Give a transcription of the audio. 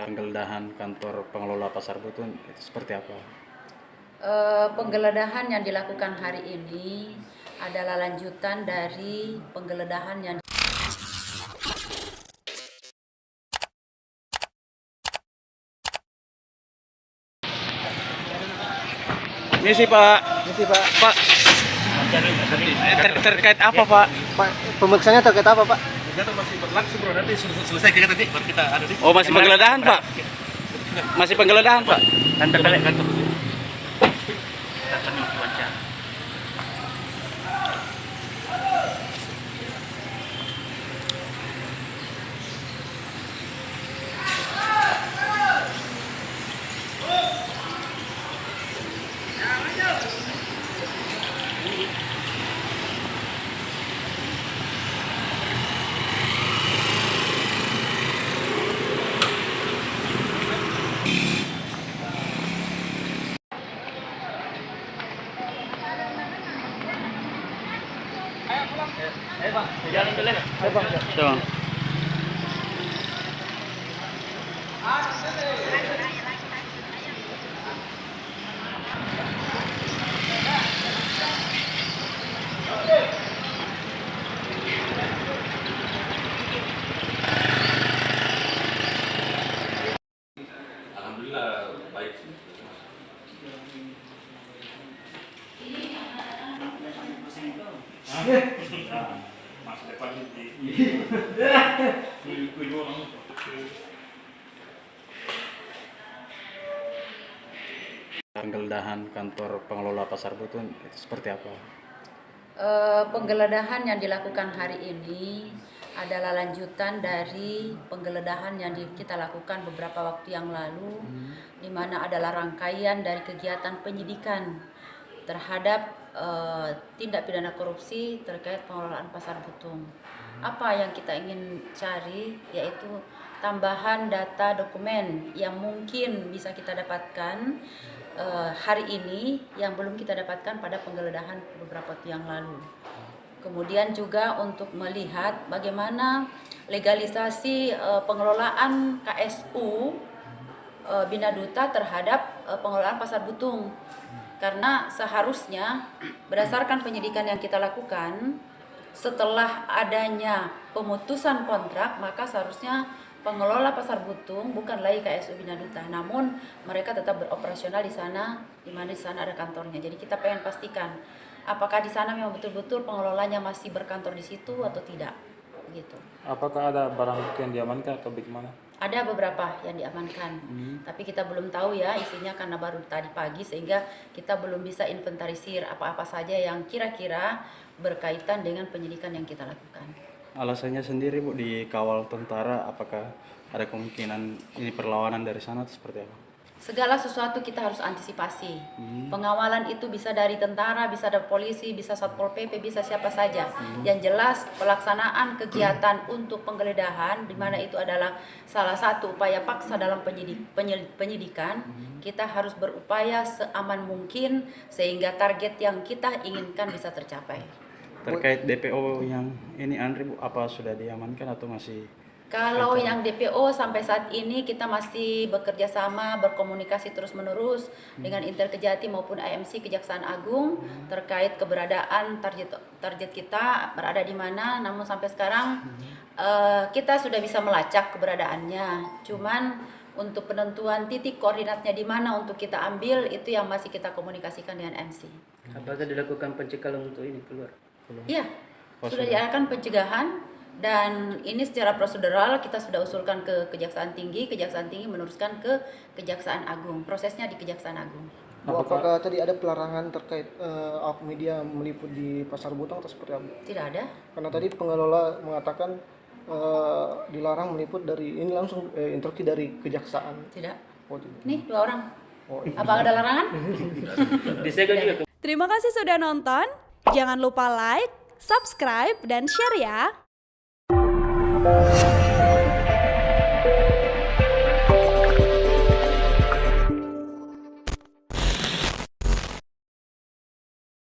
Penggeledahan kantor pengelola Pasar Butun itu seperti apa? Penggeledahan yang dilakukan hari ini adalah lanjutan dari penggeledahan yang Misi Pak. Pak. Terkait apa Pak? Pak, pemeriksaannya terkait apa Pak? Masih berlangsung bro, nanti selesai kita nanti baru kita ada di. Oh masih penggeledahan Pak? Masih penggeledahan Pak? Kantor kantor. Jalan dulu ya. Tuh. Alhamdulillah baik sih. Mas depan Penggeledahan kantor pengelola Pasar Butun itu seperti apa? penggeledahan yang dilakukan hari ini adalah lanjutan dari penggeledahan yang kita lakukan beberapa waktu yang lalu, di mana adalah rangkaian dari kegiatan penyidikan terhadap tindak pidana korupsi terkait pengelolaan Pasar Butung. Apa yang kita ingin cari yaitu tambahan data dokumen yang mungkin bisa kita dapatkan hari ini yang belum kita dapatkan pada penggeledahan beberapa waktu yang lalu. Kemudian juga untuk melihat bagaimana legalisasi pengelolaan KSU Bina Duta terhadap pengelolaan Pasar Butung. Karena seharusnya berdasarkan penyidikan yang kita lakukan, setelah adanya pemutusan kontrak, maka seharusnya pengelola Pasar Butung bukan lagi KSU Bina Duta, namun mereka tetap beroperasional di sana, di mana di sana ada kantornya. Jadi kita pengen pastikan apakah di sana memang betul-betul pengelolanya masih berkantor di situ atau tidak, gitu. Apakah ada barang bukti yang diamankan atau bagaimana? Ada beberapa yang diamankan, tapi kita belum tahu ya isinya karena baru tadi pagi, sehingga kita belum bisa inventarisir apa-apa saja yang kira-kira berkaitan dengan penyidikan yang kita lakukan. Alasannya sendiri Bu dikawal tentara, apakah ada kemungkinan ini perlawanan dari sana atau seperti apa? Segala sesuatu kita harus antisipasi. Pengawalan itu bisa dari tentara, bisa dari polisi, bisa Satpol PP, bisa siapa saja. Yang jelas pelaksanaan kegiatan untuk penggeledahan, di mana itu adalah salah satu upaya paksa dalam penyidikan, kita harus berupaya seaman mungkin sehingga target yang kita inginkan bisa tercapai. Terkait DPO yang ini Andri Bu, apa sudah diamankan atau masih? Kalau yang DPO sampai saat ini kita masih bekerja sama, berkomunikasi terus-menerus dengan Intel Kejati maupun AMC Kejaksaan Agung terkait keberadaan target kita berada di mana. Namun sampai sekarang kita sudah bisa melacak keberadaannya. Cuman untuk penentuan titik koordinatnya di mana untuk kita ambil itu yang masih kita komunikasikan dengan MC. Apakah dilakukan pencegahan untuk ini keluar? Iya, sudah diadakan pencegahan. Dan ini secara prosedural kita sudah usulkan ke Kejaksaan Tinggi meneruskan ke Kejaksaan Agung. Prosesnya di Kejaksaan Agung. Apakah tadi ada pelarangan terkait awak media meliput di Pasar Butong atau seperti apa? Tidak ada. Karena tadi pengelola mengatakan dilarang meliput dari ini langsung instruksi dari kejaksaan. Tidak. Oh, tidak. Nih 2 orang. Oh, iya. Apakah ada larangan? Terima kasih sudah nonton. Jangan lupa like, subscribe, dan share ya.